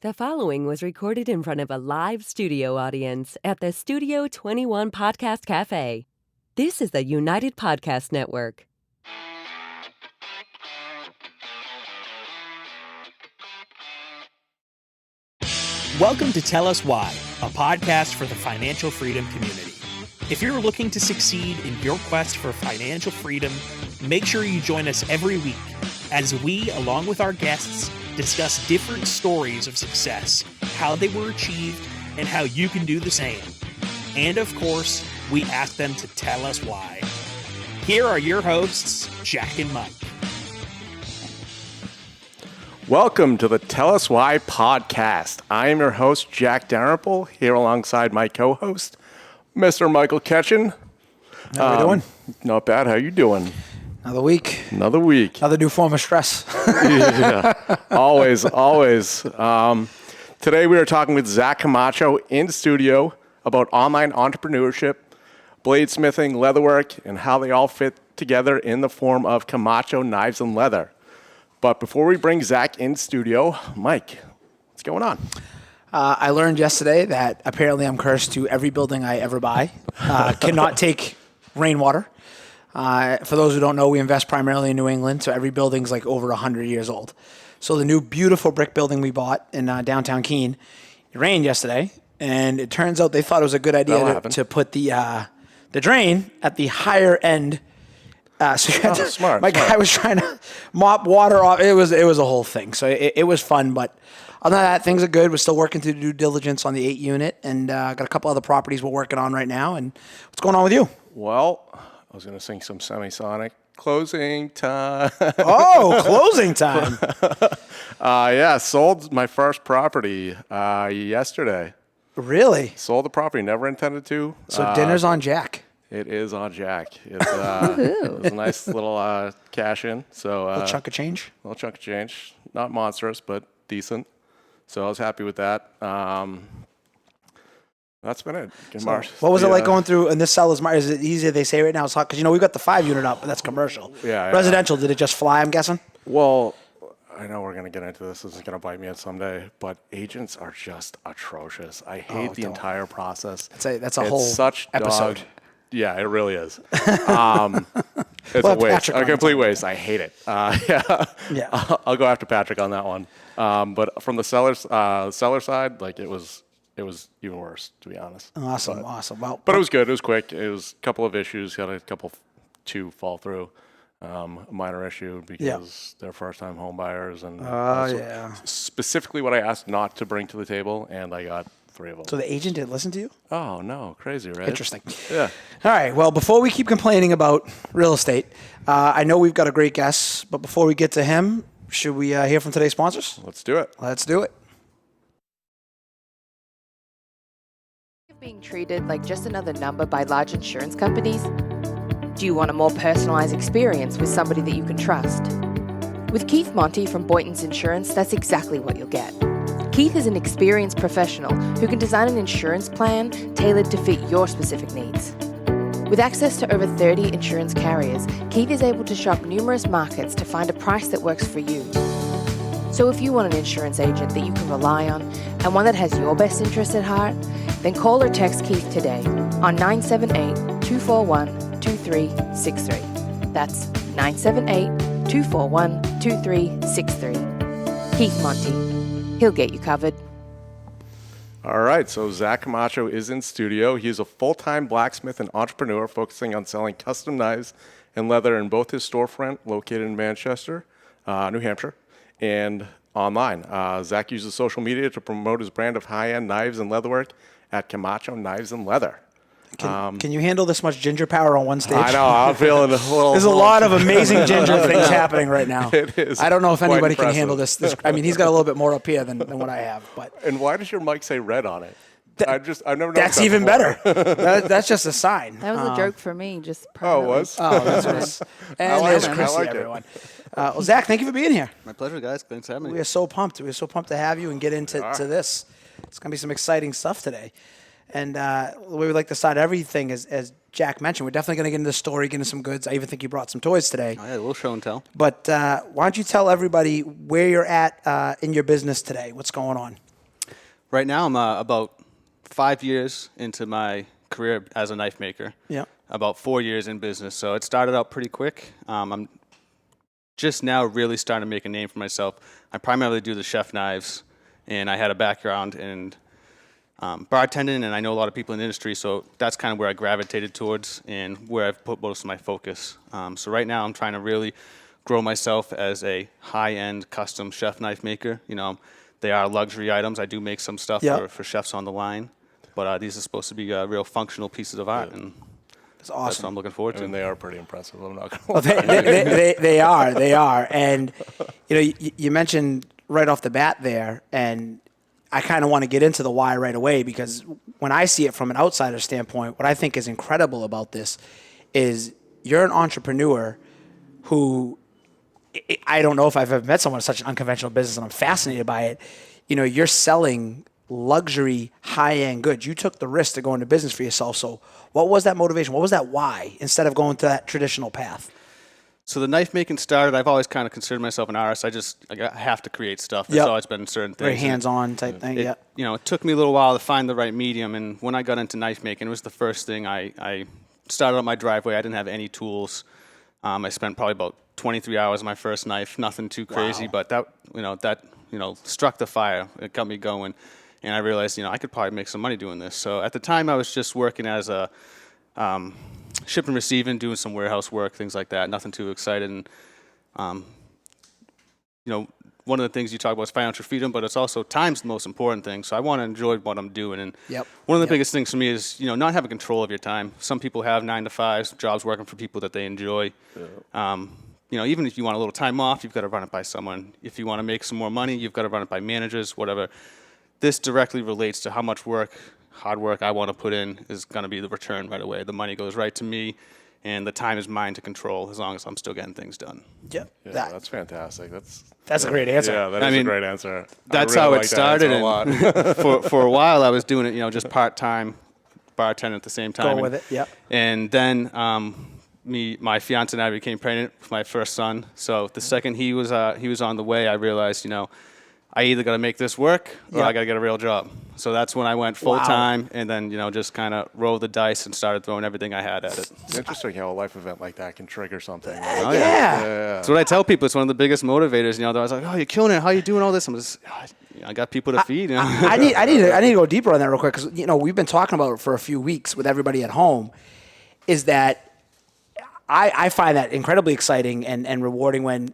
The following was recorded in front of a live studio audience at the Studio 21 Podcast Cafe. This is the United Podcast Network. Welcome to Tell Us Why, a podcast for the financial freedom community. If you're looking to succeed in your quest for financial freedom, make sure you join us every week as we, along with our guests, discuss different stories of success, how they were achieved, and how you can do the same. And of course, we ask them to tell us why. Here are your hosts, Jack and Mike. Welcome to the Tell Us Why podcast. I am your host, Jack Dalrymple, here alongside my co-host, Mr. Michael Ketchen. How are we doing? Not bad. How you doing? Another week. Another week. Another new form of stress. Yeah, always. Today we are talking with Zach Camacho in studio about online entrepreneurship, bladesmithing, leatherwork, and how they all fit together in the form of Camacho Knives and Leather. But before we bring Zach in studio, Mike, what's going on? I learned yesterday that apparently I'm cursed to every building I ever buy. Cannot take rainwater. For those who don't know, we invest primarily in New England, so every building's like over 100 years old. So the new beautiful brick building we bought in downtown Keene, it rained yesterday, and it turns out they thought it was a good idea to put the drain at the higher end. So you had to, smart. Guy was trying to mop water off. It was a whole thing. So it was fun, but other than that, things are good. We're still working through due diligence on the 8 unit, and got a couple other properties we're working on right now. And what's going on with you? Well, I was going to sing some Semisonic. Closing time. Oh, closing time. Yeah, sold my first property yesterday. Really? Sold the property, never intended to. So dinner's on Jack. It is on Jack. It was a nice little cash in. So A little chunk of change? Little chunk of change. Not monstrous, but decent. So I was happy with that. That's been it. What was it like going through, and this seller's market, is it easier they say right now it's hot? Because, we've got the 5 unit up, but that's commercial. Yeah. Residential, did it just fly, I'm guessing? Well, I know we're going to get into this. This is going to bite me someday, but agents are just atrocious. I hate the entire process. That's a whole such episode. Yeah, it really is. It's a waste, a complete waste. I hate it. Yeah. I'll go after Patrick on that one. But from the seller side, like it was even worse, to be honest. Awesome. Well, but it was good. It was quick. It was a couple of issues. Got a couple two fall through. A minor issue because they're first-time home buyers, and specifically what I asked not to bring to the table, and I got 3 of them. So the agent didn't listen to you? Oh no, crazy, right? Interesting. Yeah. All right. Well, before we keep complaining about real estate, I know we've got a great guest, but before we get to him, should we hear from today's sponsors? Let's do it. Let's do it. Being treated like just another number by large insurance companies? Do you want a more personalized experience with somebody that you can trust? With Keith Monty from Boynton's Insurance, that's exactly what you'll get. Keith is an experienced professional who can design an insurance plan tailored to fit your specific needs. With access to over 30 insurance carriers, Keith is able to shop numerous markets to find a price that works for you. So if you want an insurance agent that you can rely on and one that has your best interest at heart, then call or text Keith today on 978-241-2363. That's 978-241-2363. Keith Monty. He'll get you covered. All right, so Zach Camacho is in studio. He's a full-time blacksmith and entrepreneur focusing on selling custom knives and leather in both his storefront located in Manchester, New Hampshire, and online. Zach uses social media to promote his brand of high-end knives and leatherwork at Camacho Knives and Leather. Can you handle this much ginger power on one stage? I know. I'm feeling a little... There's a lot of amazing ginger things happening right now. It is. I don't know if anybody impressive. can handle this. I mean, he's got a little bit more up here than what I have. But And why does your mic say red on it? I've never noticed that's that even before. better. That's just a sign. That was a joke for me, just Oh, it permanently. was? Oh, that's what it is. And there's Chrissy, like it. everyone. Well, Zach, thank you for being here. My pleasure, guys. Thanks for having me. We are so pumped. We're so pumped to have you and get into this. It's going to be some exciting stuff today. And the way we like to start everything is, as Jack mentioned, we're definitely going to get into the story, get into some goods. I even think you brought some toys today. Oh, yeah, a little show and tell. But why don't you tell everybody where you're at in your business today? What's going on? Right now, I'm about 5 years into my career as a knife maker. Yeah. About 4 years in business, so it started out pretty quick. I'm just now really starting to make a name for myself. I primarily do the chef knives, and I had a background in bartending, and I know a lot of people in the industry, so that's kind of where I gravitated towards and where I've put most of my focus. So right now, I'm trying to really grow myself as a high-end custom chef knife maker. You know, they are luxury items. I do make some stuff for chefs on the line, but these are supposed to be real functional pieces of art, and It's awesome. that's what I'm looking forward to. And they are pretty impressive. I'm not gonna Well, they are. And, you know, you mentioned right off the bat there, and I kind of want to get into the why right away, because when I see it from an outsider standpoint, what I think is incredible about this is you're an entrepreneur who, I don't know if I've ever met someone in such an unconventional business, and I'm fascinated by it. You know, you're selling luxury, high-end goods. You took the risk to go into business for yourself. So what was that motivation? What was that why, instead of going to that traditional path? So the knife making started, I've always kind of considered myself an artist. I have to create stuff. It's always been certain things. Very hands-on type thing, You know, it took me a little while to find the right medium, and when I got into knife making, it was the first thing. I started out my driveway. I didn't have any tools. I spent probably about 23 hours on my first knife. Nothing too crazy, but that struck the fire. It got me going, and I realized, you know, I could probably make some money doing this. So at the time, I was just working as a shipping and receiving, doing some warehouse work, things like that. Nothing too exciting. You know, one of the things you talk about is financial freedom, but it's also time's the most important thing. So I want to enjoy what I'm doing. And one of the biggest things for me is, you know, not having control of your time. Some people have 9-to-5s, jobs working for people that they enjoy. You know, even if you want a little time off, you've got to run it by someone. If you want to make some more money, you've got to run it by managers, whatever. This directly relates to how much work, hard work I want to put in is going to be the return right away. The money goes right to me, and the time is mine to control as long as I'm still getting things done. Yeah, that's fantastic. That's a great answer. Yeah, that is a great answer. That's how it started. And for a while, I was doing it, you know, just part-time, bartending at the same time. Go with it, yep. And then my fiance and I became pregnant with my first son. So the second he was on the way, I realized, you know, I either got to make this work or I got to get a real job. So that's when I went full time, and then, you know, just kind of rolled the dice and started throwing everything I had at it. It's interesting how a life event like that can trigger something. Oh, yeah. That's what I tell people. It's one of the biggest motivators. You know, they're always like, "Oh, you're killing it. How are you doing all this?" I'm just, I got people to feed. You know? I need to go deeper on that real quick, because, you know, we've been talking about it for a few weeks with everybody at home. Is that I find that incredibly exciting and rewarding when,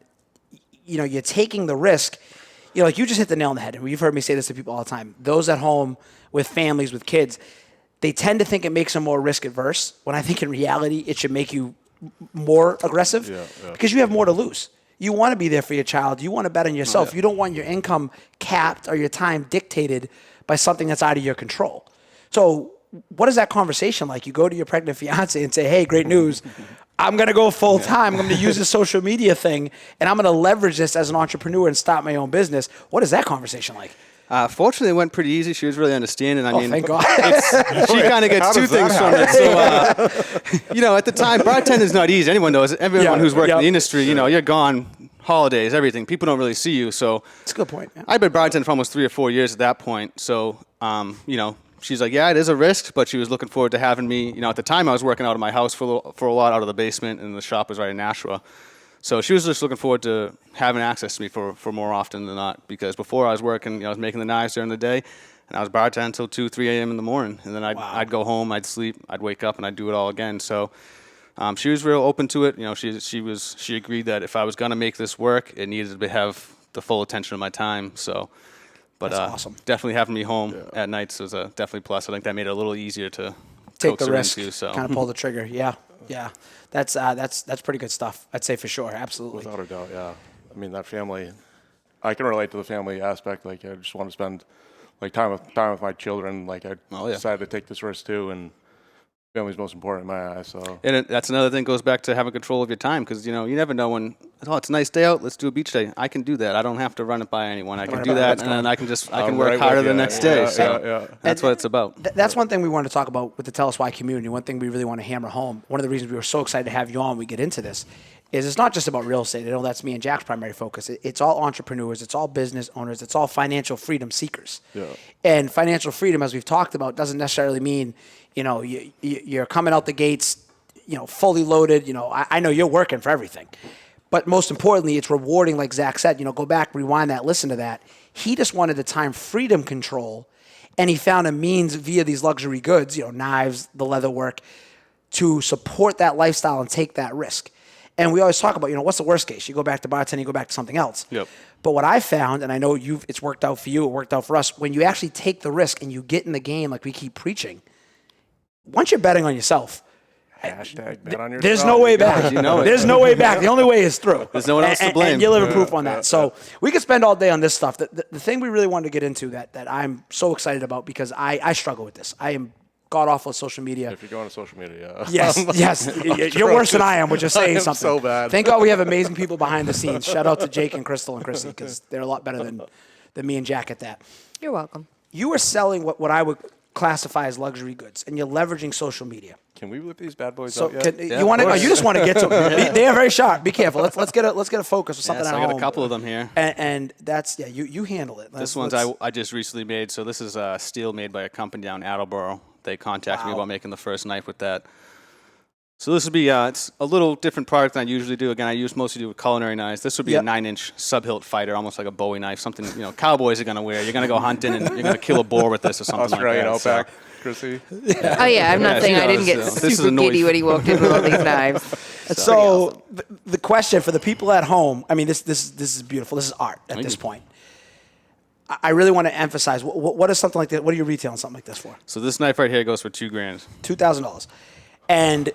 you know, you're taking the risk. You know, like you just hit the nail on the head. And you've heard me say this to people all the time. Those at home with families, with kids, they tend to think it makes them more risk adverse, when I think in reality it should make you more aggressive because you have more to lose. You want to be there for your child. You want to bet on yourself. You don't want your income capped or your time dictated by something that's out of your control. So what is that conversation like? You go to your pregnant fiance and say, "Hey, great news. I'm going to go full time. I'm going to use this social media thing, and I'm going to leverage this as an entrepreneur and start my own business." What is that conversation like? Fortunately, it went pretty easy. She was really understanding. I mean, thank God. She kind of gets two things from it. So, you know, at the time, bartending is not easy. Anyone knows. Everyone who's worked in the industry, you know, you're gone, holidays, everything. People don't really see you. So that's a good point. Yeah. I've been bartending for almost 3 or 4 years at that point. So, you know, she's like, yeah, it is a risk, but she was looking forward to having me. You know, at the time, I was working out of my house for a lot out of the basement, and the shop was right in Nashua. So she was just looking forward to having access to me for more often than not, because before I was working, you know, I was making the knives during the day, and I was bartending until 2, 3 a.m. in the morning, and then I'd go home, I'd sleep, I'd wake up, and I'd do it all again. So she was real open to it. You know, she agreed that if I was going to make this work, it needed to have the full attention of my time. So, but that's awesome. Definitely having me home at nights was a definitely plus. I think that made it a little easier to take the risk, into, so. kind of pull the trigger. Yeah. That's pretty good stuff. I'd say for sure, absolutely. Without a doubt, yeah. I mean, that family, I can relate to the family aspect. Like, I just want to spend like time with my children. Like, I decided to take this risk too, and family's most important in my eyes. So, and that's another thing, goes back to having control of your time, because, you know, you never know when, oh, it's a nice day out, let's do a beach day. I can do that. I don't have to run it by anyone. I can do that, and then I can work harder the next day. So that's what it's about. That's one thing we wanted to talk about with the Tell Us Why community. One thing we really want to hammer home. One of the reasons we were so excited to have you on, we get into this, is it's not just about real estate. I know that's me and Jack's primary focus. It's all entrepreneurs. It's all business owners. It's all financial freedom seekers. Yeah. And financial freedom, as we've talked about, doesn't necessarily mean, you're coming out the gates, fully loaded. I know you're working for everything. But most importantly, it's rewarding, like Zach said. Go back, rewind that, listen to that. He just wanted the time freedom control, and he found a means via these luxury goods, knives, the leather work, to support that lifestyle and take that risk. And we always talk about, what's the worst case? You go back to bartending, you go back to something else. Yep. But what I found, and I know it's worked out for you, it worked out for us, when you actually take the risk and you get in the game like we keep preaching, once you're betting on yourself, Hashtag bet on yourself. there's no way back. There's no way back. The only way is through. There's no one else to blame. And you're living proof on that. So we could spend all day on this stuff. The thing we really wanted to get into that I'm so excited about, because I struggle with this. I am god-awful at social media. If you're going to social media, Yes. You're worse than I am, which is saying I am something. so bad. Thank God we have amazing people behind the scenes. Shout out to Jake and Crystal and Chrissy, because they're a lot better than me and Jack at that. You're welcome. You are selling what I would classify as luxury goods, and you're leveraging social media. Can we whip these bad boys So out yet? you want to? You just want to get to them. They are very sharp. Be careful. Let's get a focus with something Yes, at I got home. a couple of them here. And that's you handle it. This one's I just recently made. So this is steel made by a company down in Attleboro. They contacted me about making the first knife with that. So this would be it's a little different product than I usually do. Again, I mostly do with culinary knives. This would be a 9-inch sub-hilt fighter, almost like a Bowie knife, something cowboys are gonna wear. You're gonna go hunting and you're gonna kill a boar with this or something Australian like that. outback, Chrissy. Oh yeah, I'm not saying I didn't get this is super a noise. giddy when he walked in with all these knives. So the question for the people at home, I mean, this is beautiful. This is art at this point. I really want to emphasize what is something like that. What are you retailing something like this for? So this knife right here goes for $2,000. $2,000, and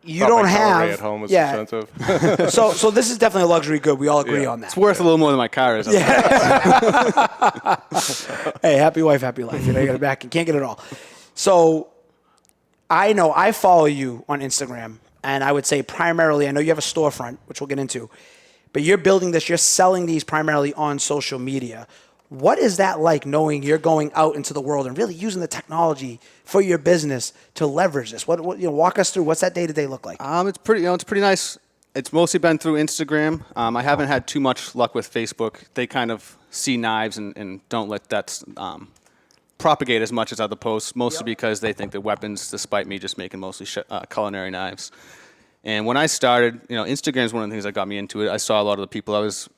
you Thought don't my have calorie at home is expensive. So this is definitely a luxury good. We all agree on that. It's worth a little more than my car is. Hey, happy wife, happy life. You got it back. You can't get it all. So I know I follow you on Instagram, and I would say primarily, I know you have a storefront, which we'll get into, but you're building this, you're selling these primarily on social media. What is that like, knowing you're going out into the world and really using the technology for your business to leverage this? What walk us through. What's that day-to-day look like? It's pretty nice. It's mostly been through Instagram. I haven't had too much luck with Facebook. They kind of see knives and don't let that propagate as much as other posts, mostly because they think they're weapons, despite me just making mostly culinary knives. And when I started, Instagram is one of the things that got me into it. I saw a lot of the people I was.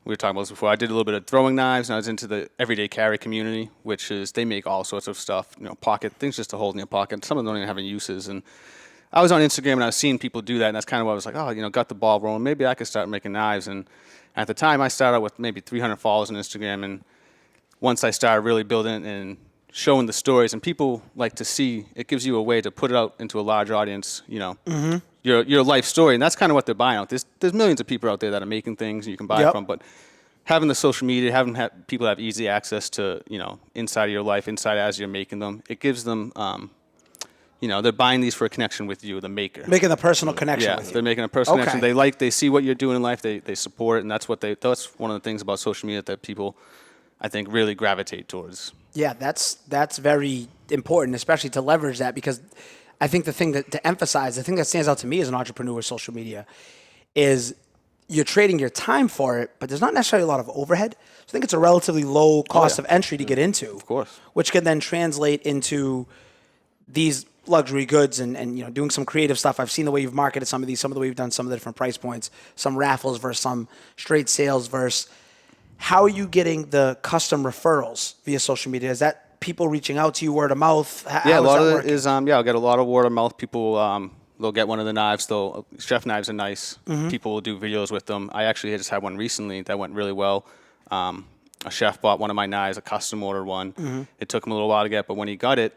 We were talking about this before. I did a little bit of throwing knives, and I was into the everyday carry community, which is they make all sorts of stuff, pocket things just to hold in your pocket. Some of them don't even have any uses. And I was on Instagram, and I was seeing people do that, and that's kind of why I was like, got the ball rolling. Maybe I could start making knives. And at the time, I started out with maybe 300 followers on Instagram, and once I started really building it and showing the stories, and people like to see, it gives you a way to put it out into a large audience, your life story, and that's kind of what they're buying out. There's millions of people out there that are making things you can buy from, but having the social media, having people have easy access to, inside of your life, inside as you're making them, it gives them, they're buying these for a connection with you, the maker. Making a personal connection with you. They're making a personal connection. They see what you're doing in life, they support it, and that's one of the things about social media that people, I think, really gravitate towards. Yeah, that's very important, especially to leverage that, because I think the thing to emphasize, the thing that stands out to me as an entrepreneur with social media is you're trading your time for it, but there's not necessarily a lot of overhead. So I think it's a relatively low cost of entry to get into. Of course. Which can then translate into these luxury goods and doing some creative stuff. I've seen the way you've marketed some of these, some of the way you've done some of the different price points, some raffles versus some straight sales versus. How are you getting the custom referrals via social media? Is that people reaching out to you word of mouth? A lot of it is, I'll get a lot of word of mouth. People, they'll get one of the knives. Chef knives are nice. Mm-hmm. People will do videos with them. I actually just had one recently that went really well. A chef bought one of my knives, a custom ordered one. Mm-hmm. It took him a little while to get, but when he got it,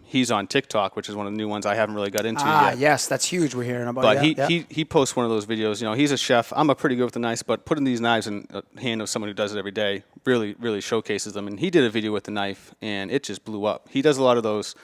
he's on TikTok, which is one of the new ones I haven't really got into yet. Yes, that's huge. We're hearing about. But he posts one of those videos. He's a chef. I'm pretty good with the knives, but putting these knives in the hand of someone who does it every day really, really showcases them. And he did a video with the knife, and it just blew up. He does a lot of those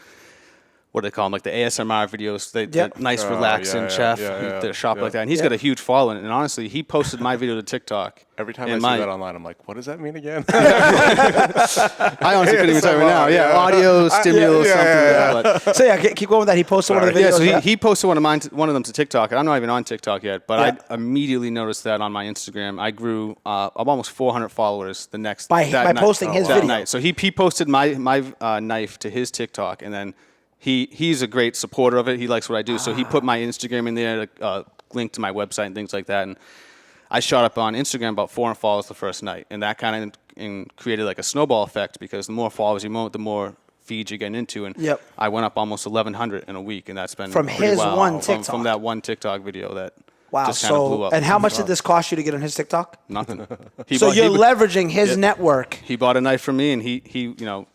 what do they call them, like the ASMR videos, the nice, Oh, relaxing yeah, chef, yeah, the shop yeah. like that. And he's got a huge following. And honestly, he posted my video to TikTok. Every time and I see that online, I'm like, what does that mean again? I honestly couldn't even tell you right now. Yeah, Yeah. audio, stimulus, something. But, So keep going with that. He posted one of the videos. yeah, so he posted one of them to TikTok, and I'm not even on TikTok yet, but Yeah. I immediately noticed that on my Instagram. I grew I'm almost 400 followers the next By that night- posting his that video. night. So he posted my knife to his TikTok, and then he's a great supporter of it. He likes what I do, so he put my Instagram in there, link to my website and things like that, and I shot up on Instagram about 400 followers the first night, and that kind of created like a snowball effect because the more followers you want, the more feeds you're getting into, and Yep. I went up almost 1,100 in a week, and that's been From pretty his wild. one From TikTok. that one TikTok video that Wow. just kind of blew So, up. and how much did this cost you to get on his TikTok? Nothing. So you're he, leveraging his network. he bought a knife from me, and he you know,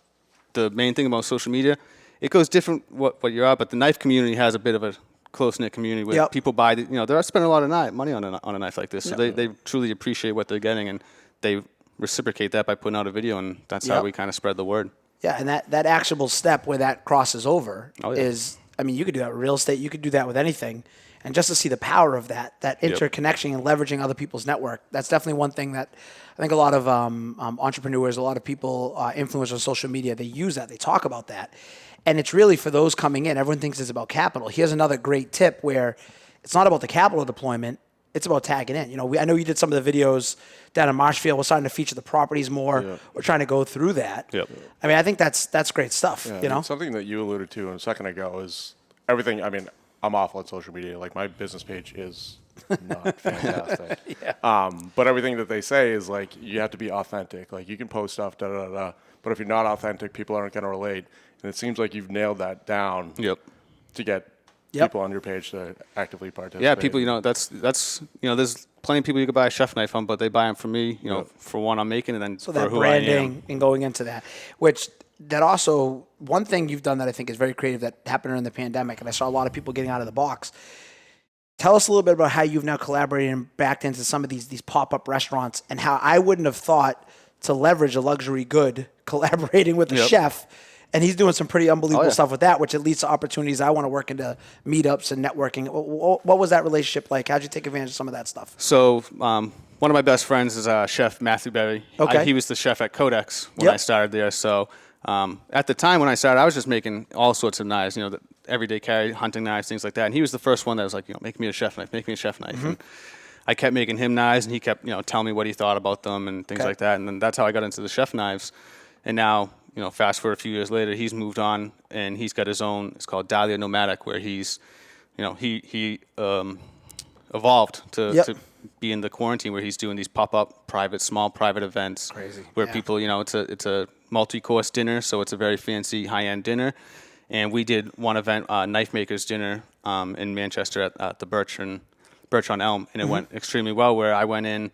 the main thing about social media, it goes different what you're at, but the knife community has a bit of a close-knit community where Yep. people buy, they're spending a lot of money on a knife like this, so they truly appreciate what they're getting, and they reciprocate that by putting out a video, and that's how Yep. we kind of spread the word. Yeah, and that actionable step where that crosses over Oh, yeah. is, I mean, you could do that with real estate, you could do that with anything. And just to see the power of that interconnection and leveraging other people's network, that's definitely one thing that I think a lot of entrepreneurs, a lot of people, influencers on social media, they use that, they talk about that. And it's really for those coming in, everyone thinks it's about capital. Here's another great tip where it's not about the capital deployment, it's about tagging in. I know you did some of the videos down in Marshfield. We're starting to feature the properties more. Yeah. We're trying to go through that. Yep. I mean, I think that's great stuff. Yeah, Something that you alluded to a second ago is everything. I mean, I'm awful at social media. Like my business page is not fantastic. But everything that they say is like you have to be authentic. Like you can post stuff, but if you're not authentic, people aren't going to relate. And it seems like you've nailed that down. Yep. To get people on your page to actively participate. Yeah, people, that's there's plenty of people you could buy a chef knife from, but they buy them from me, for one I'm making, and then So for that who I am. branding and going into that, which that also, one thing you've done that I think is very creative that happened during the pandemic, and I saw a lot of people getting out of the box. Tell us a little bit about how you've now collaborated and backed into some of these pop-up restaurants, and how I wouldn't have thought to leverage a luxury good collaborating with a chef. And he's doing some pretty unbelievable stuff with that, which it leads to opportunities. I want to work into meetups and networking. What was that relationship like? How'd you take advantage of some of that stuff? So one of my best friends is Chef Matthew Berry. Okay. He was the chef at Codex when I started there. So at the time when I started, I was just making all sorts of knives, the everyday carry, hunting knives, things like that. And he was the first one that was like, make me a chef knife, make me a chef knife. And I kept making him knives, and he kept, telling me what he thought about them and things like that. And then that's how I got into the chef knives. And now, fast forward a few years later, he's moved on, and he's got his own. It's called Dahlia Nomadic, where he's, he evolved to be in the quarantine, where he's doing these pop-up small private events. Crazy. Where people, it's a multi-course dinner, so it's a very fancy high-end dinner. And we did one event, Knife Makers Dinner, in Manchester at the Birch on Elm, and it went extremely well. Where I went in,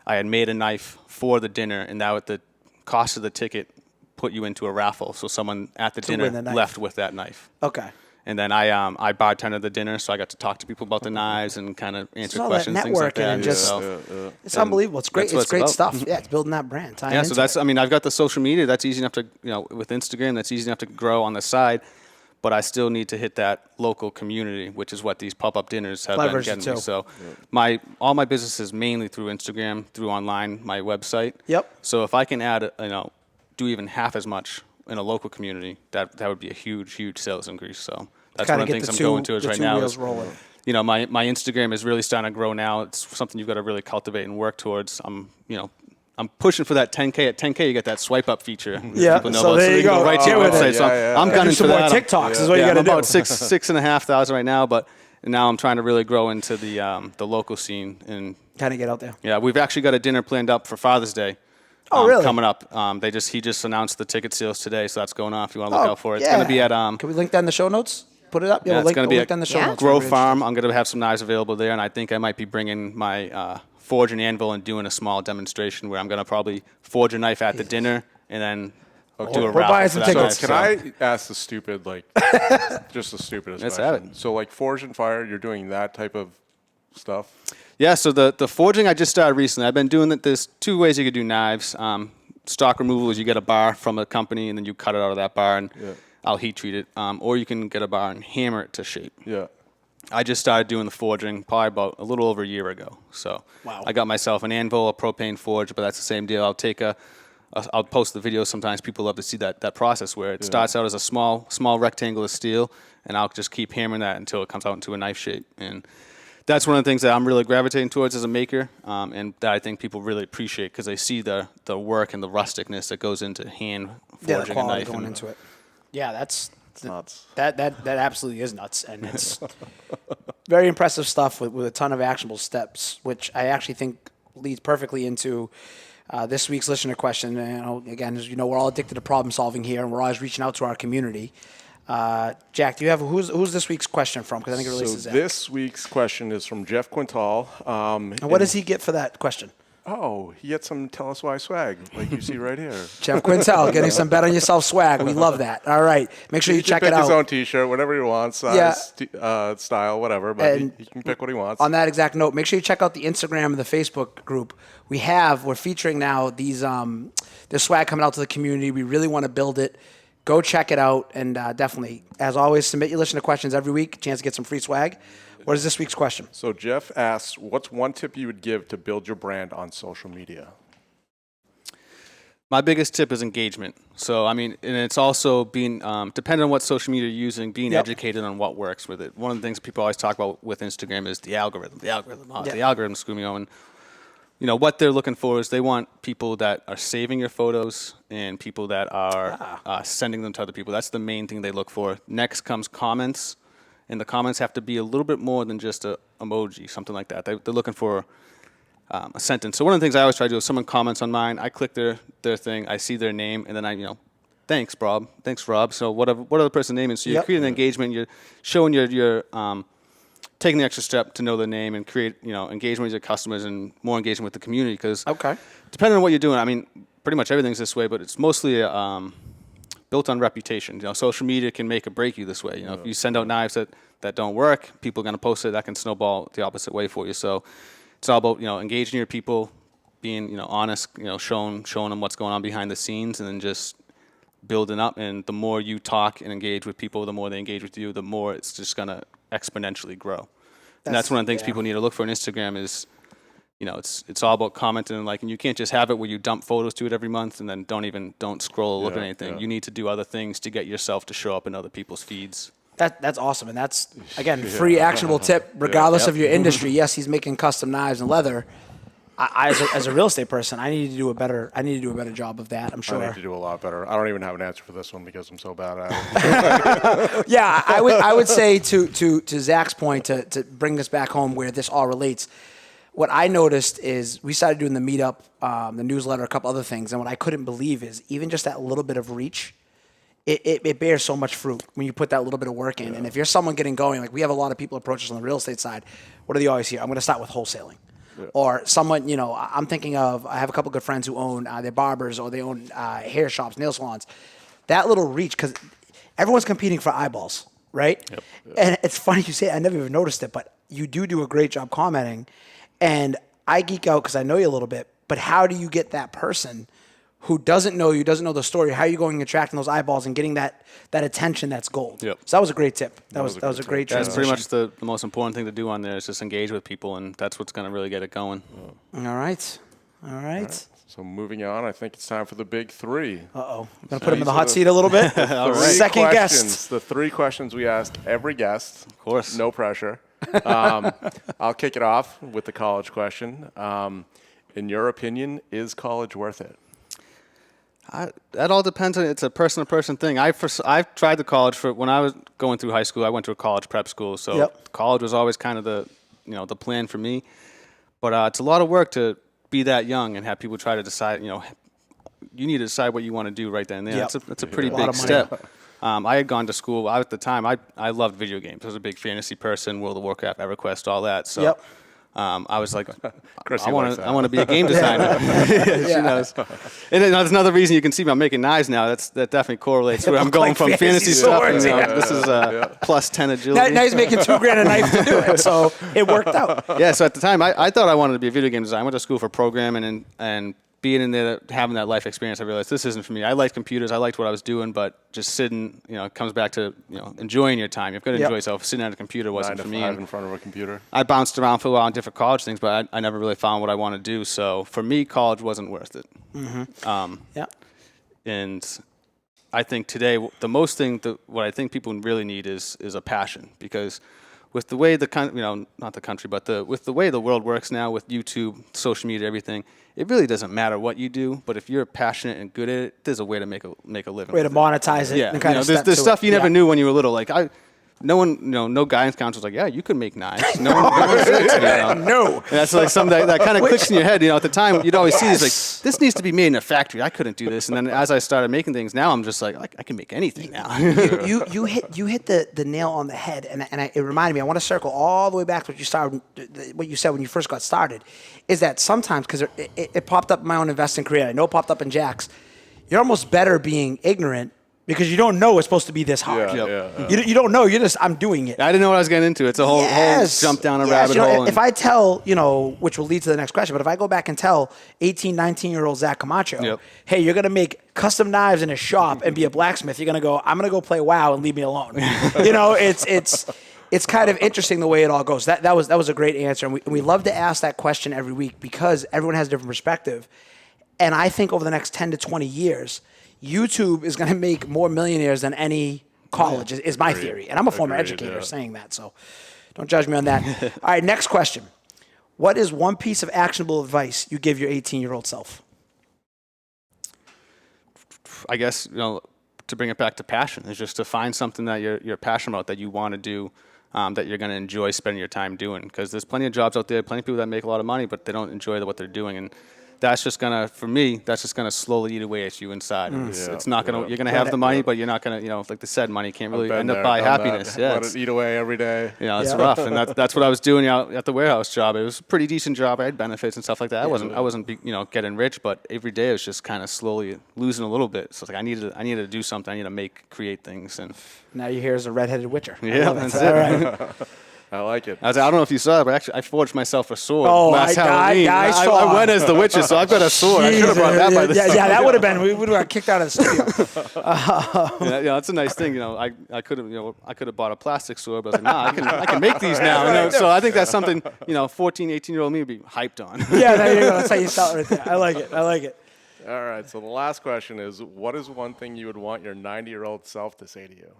I had made a knife for the dinner, and that with the cost of the ticket put you into a raffle, so someone at the dinner left with that knife. Okay. And then I bartended the dinner, so I got to talk to people about the knives and kind of answer questions, things like that. And just, it's unbelievable. It's great. It's great stuff. Yeah, it's building that brand. So that's. I mean, I've got the social media. That's easy enough to, with Instagram, that's easy enough to grow on the side. But I still need to hit that local community, which is what these pop-up dinners have been getting me. So all my business is mainly through Instagram, through online, my website. Yep. So if I can add, do even half as much in a local community, that would be a huge sales increase. So that's one of the things I'm going to right now. My Instagram is really starting to grow now. It's something you've got to really cultivate and work towards. I'm pushing for that 10K. At 10K, you get that swipe up feature. Yeah, People know so about, there so you can go. go right to your website. So I'm gunning for that. More TikToks is what you got to I'm do. about 6,500 right now, but now I'm trying to really grow into the local scene and kind of get out there. Yeah, we've actually got a dinner planned up for Father's Day. Oh, really? Coming up. He just announced the ticket sales today, so that's going on if you want to look out for it. It's going to be at Can we link that in the show notes? Put it up. Yeah, it's going to be at in the show notes. Grove Farm. I'm going to have some knives available there, and I think I might be bringing my forge and anvil and doing a small demonstration where I'm going to probably forge a knife at the dinner and then do a raffle. buying some tickets. Can I ask the stupid, just the stupidest Let's question? have it. So, Forge and Fire, you're doing that type of stuff? Yeah, so the forging I just started recently. I've been doing it. There's two ways you could do knives. Stock removal is you get a bar from a company and then you cut it out of that bar. And I'll heat treat it. Or you can get a bar and hammer it to shape. Yeah. I just started doing the forging probably about a little over a year ago. So Wow. I got myself an anvil, a propane forge, but that's the same deal. I'll post the videos sometimes. People love to see that process where it starts out as a small rectangle of steel, and I'll just keep hammering that until it comes out into a knife shape. And that's one of the things that I'm really gravitating towards as a maker, and that I think people really appreciate because they see the work and the rusticness that goes into hand the forging a quality knife. going into it. Yeah, that's nuts. That absolutely is nuts, and it's very impressive stuff with a ton of actionable steps, which I actually think leads perfectly into this week's listener question. And, again, as you know, we're all addicted to problem solving here, and we're always reaching out to our community. Jack, do you have who's this week's question from? Because I think it relates to So Zach. this week's question is from Jeff Quintal. And what does he get for that question? Oh, he gets some Tell Us Why swag, like you see right here. Jeff Quintal getting some Bet on Yourself swag. We love that. All right, make sure you He can check pick it his out. own T-shirt, whatever he wants, size, style, whatever. But And he can pick what he wants. On that exact note, make sure you check out the Instagram and the Facebook group. We're featuring now these this swag coming out to the community. We really want to build it. Go check it out, and definitely, as always, submit your listener questions every week. Chance to get some free swag. What is this week's question? So Jeff asks, what's one tip you would give to build your brand on social media? My biggest tip is engagement. So, I mean, and it's also being, depending on what social media you're using, being educated on what works with it. One of the things people always talk about with Instagram is the algorithm. The algorithm screw me on. You know, what they're looking for is they want people that are saving your photos and people that are sending them to other people. That's the main thing they look for. Next comes comments, and the comments have to be a little bit more than just an emoji, something like that. They're looking for a sentence. So one of the things I always try to do is someone comments on mine, I click their thing, I see their name, and then thanks, Rob. Thanks, Rob. So what the person's name is. So you're creating engagement. You're showing you're taking the extra step to know the name and create, engagement with your customers and more engagement with the community. Because depending on what you're doing, I mean, pretty much everything's this way, but it's mostly built on reputation. Social media can make or break you this way. If you send out knives that don't work, people are going to post it. That can snowball the opposite way for you. So it's all about, engaging your people, being, honest, showing them what's going on behind the scenes, and then just building up. And the more you talk and engage with people, the more they engage with you, the more it's just going to exponentially grow. And that's one of the things people need to look for on Instagram is, it's all about commenting and you can't just have it where you dump photos to it every month and then don't scroll or look at anything. You need to do other things to get yourself to show up in other people's feeds. That's awesome, and that's again free actionable tip regardless of your industry. Yes, he's making custom knives and leather. As a real estate person, I need to do a better job of that. I'm sure. I need to do a lot better. I don't even have an answer for this one because I'm so bad at it. Yeah, I would say to Zach's point to bring this back home where this all relates. What I noticed is we started doing the meetup, the newsletter, a couple other things, and what I couldn't believe is even just that little bit of reach. It bears so much fruit when you put that little bit of work in. And if you're someone getting going, we have a lot of people approach us on the real estate side. What do they always hear? I'm going to start with wholesaling. Yeah. Or someone, I'm thinking of, I have a couple good friends who own their barbers or they own hair shops, nail salons. That little reach, because everyone's competing for eyeballs, right? Yep. And it's funny you say it, I never even noticed it, but you do a great job commenting. And I geek out because I know you a little bit, but how do you get that person who doesn't know you, doesn't know the story? How are you going and attracting those eyeballs and getting that attention that's gold? Yep. So that was a great tip. That was a great transition. That's pretty much the most important thing to do on there is just engage with people, and that's what's going to really get it going. All right. So moving on, I think it's time for the big three. Uh-oh. I'm going to put him in the hot seat a little bit. All right. Second guest. The three questions we ask every guest. Of course. No pressure. I'll kick it off with the college question. In your opinion, is college worth it? That all depends on, it's a person-to-person thing. I've tried the college when I was going through high school. I went to a college prep school, so college was always kind of the plan for me. But it's a lot of work to be that young and have people try to decide. You need to decide what you want to do right then and there. Yep. That's a pretty big step. I had gone to school at the time. I loved video games. I was a big fantasy person, World of Warcraft, EverQuest, all that. So. I was like, I want to be a game designer. She knows. And there's another reason you can see me. I'm making knives now. That definitely correlates where I'm going from fantasy stuff. This is plus 10 agility. Now he's making $2,000 a knife to do it, so it worked out. Yeah. So at the time, I thought I wanted to be a video game designer. I went to school for programming and being in there, having that life experience, I realized this isn't for me. I liked computers. I liked what I was doing, but just sitting, it comes back to, enjoying your time. You've got to enjoy yourself. Sitting at a computer wasn't for me. 9 to 5 in front of a computer. I bounced around for a while on different college things, but I never really found what I want to do. So for me, college wasn't worth it. And I think today, the most thing that what I think people really need is a passion, because with the way not the country, but with the way the world works now with YouTube, social media, everything, it really doesn't matter what you do. But if you're passionate and good at it, there's a way to make a living. Way to monetize it. Yeah, and kind of there's stuff you never knew when you were little. Like no one, no guidance counselor was like, yeah, you could make knives. No one said it to me. No. And that's like something that kind of clicks in your head. At the time, you'd always see these like, this needs to be made in a factory. I couldn't do this. And then as I started making things, now I'm just like I can make anything now. You hit the nail on the head, and it reminded me. I want to circle all the way back to what you said when you first got started. Is that sometimes, because it popped up in my own investing career, I know it popped up in Jack's. You're almost better being ignorant, because you don't know it's supposed to be this hard. You don't know. You're just, I'm doing it. I didn't know what I was getting into. It's a whole jump down a rabbit hole. If I tell, which will lead to the next question, but if I go back and tell 18, 19-year-old Zach Camacho, hey, you're going to make custom knives in a shop and be a blacksmith, you're going to go, I'm going to go play WoW and leave me alone. It's kind of interesting the way it all goes. That was a great answer. And we love to ask that question every week, because everyone has a different perspective. And I think over the next 10 to 20 years, YouTube is going to make more millionaires than any college, is my theory. And I'm a former educator saying that, so don't judge me on that. All right, next question. What is one piece of actionable advice you give your 18-year-old self? I guess, to bring it back to passion, is just to find something that you're passionate about, that you want to do, that you're going to enjoy spending your time doing. Because there's plenty of jobs out there, plenty of people that make a lot of money, but they don't enjoy what they're doing. And that's just gonna, for me, that's just gonna slowly eat away at you inside. It's not gonna. You're gonna have the money, but you're not gonna. Like they said, money can't really end up buy happiness. Yeah, let it eat away every day. It's rough, and that's what I was doing out at the warehouse job. It was a pretty decent job. I had benefits and stuff like that. I wasn't getting rich, but every day it was just kind of slowly losing a little bit. So it's like I needed to do something. I need to create things. And now you're here as a redheaded witcher. Yeah, that's it. All right. I like it. I don't know if you saw it, but actually I forged myself a sword last Halloween. I went as the Witcher, so I've got a sword. I should have brought that by this time. Yeah, that would have been. We would have got kicked out of the studio. That's a nice thing. I could have bought a plastic sword, but I was like, nah, I can make these now. So I think that's something 14, 18-year-old me would be hyped on. Yeah, there you go. That's how you sell it right there. I like it. All right. So the last question is, what is one thing you would want your 90-year-old self to say to you?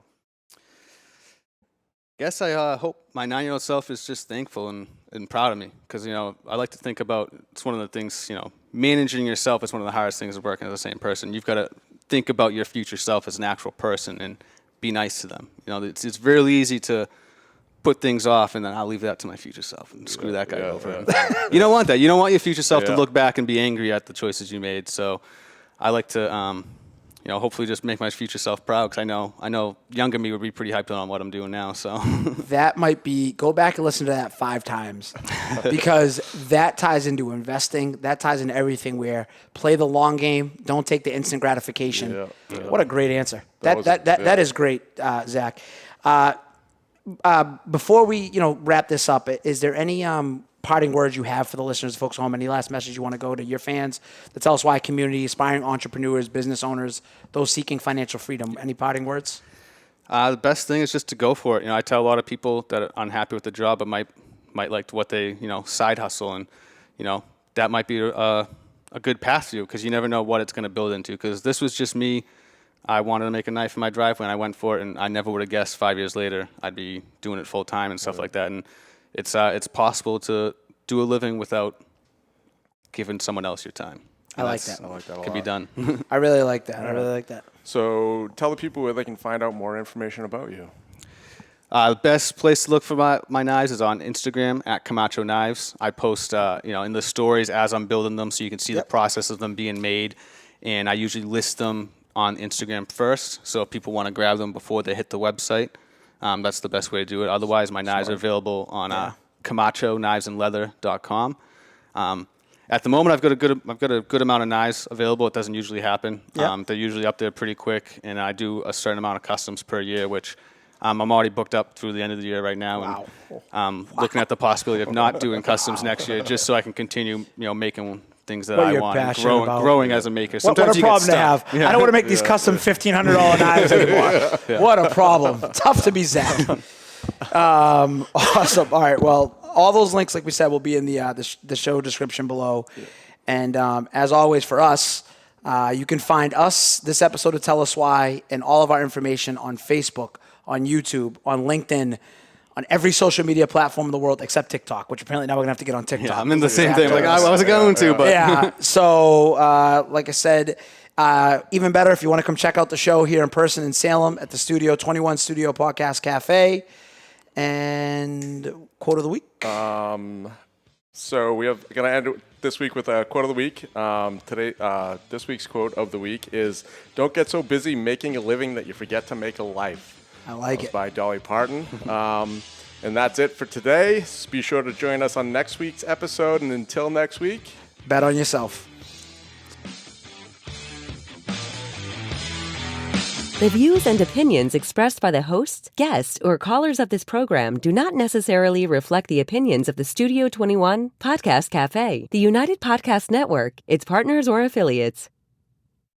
Guess I hope my 9-year-old self is just thankful and proud of me, because I like to think about, it's one of the things, managing yourself is one of the hardest things of working as the same person. You've got to think about your future self as an actual person and be nice to them. It's really easy to put things off, and then I'll leave that to my future self and screw that guy over. You don't want that. You don't want your future self to look back and be angry at the choices you made. So I like to hopefully just make my future self proud, because I know younger me would be pretty hyped on what I'm doing now. So that might be, go back and listen to that 5 times, because that ties into investing. That ties into everything, where play the long game. Don't take the instant gratification. What a great answer. That is great, Zach. Before we wrap this up, is there any parting words you have for the listeners, folks at home? Any last message you want to go to your fans, the Tell Us Why community, aspiring entrepreneurs, business owners, those seeking financial freedom? Any parting words? The best thing is just to go for it. I tell a lot of people that are unhappy with the job, but might like what they side hustle, and that might be a good path for you, because you never know what it's going to build into. Because this was just me. I wanted to make a knife in my driveway, and I went for it, and I never would have guessed 5 years later I'd be doing it full time and stuff like that. And it's possible to do a living without giving someone else your time. I like that. I like that a lot. Can be done. I really like that. So tell the people where they can find out more information about you. The best place to look for my knives is on Instagram at Camacho Knives. I post in the stories as I'm building them, so you can see the process of them being made, and I usually list them on Instagram first, so if people want to grab them before they hit the website, that's the best way to do it. Otherwise, my knives are available on CamachoKnivesAndLeather.com. At the moment, I've got a good amount of knives available. It doesn't usually happen. They're usually up there pretty quick, and I do a certain amount of customs per year, which I'm already booked up through the end of the year right now, and looking at the possibility of not doing customs next year, just so I can continue making things that What I you're want, passionate about. growing as a maker. What Sometimes a you get problem to have. stuck. Yeah. I don't want to make these custom $1,500 knives anymore. What a problem. Tough to be Zach. Awesome. All right. Well, all those links, like we said, will be in the show description below. And as always for us, you can find us, this episode of Tell Us Why, and all of our information on Facebook, on YouTube, on LinkedIn, on every social media platform in the world except TikTok, which apparently now we're going to have to get on TikTok. Yeah, I'm in the same thing. Like, I wasn't going to, but. Yeah. So, like I said, even better if you want to come check out the show here in person in Salem at the Studio 21 Studio Podcast Cafe. And quote of the week. So we have going to end this week with a quote of the week. This week's quote of the week is, "Don't get so busy making a living that you forget to make a life." I like it. By Dolly Parton. And that's it for today. Be sure to join us on next week's episode. And until next week, Bet on yourself. The views and opinions expressed by the hosts, guests, or callers of this program do not necessarily reflect the opinions of the Studio 21 Podcast Cafe, the United Podcast Network, its partners, or affiliates.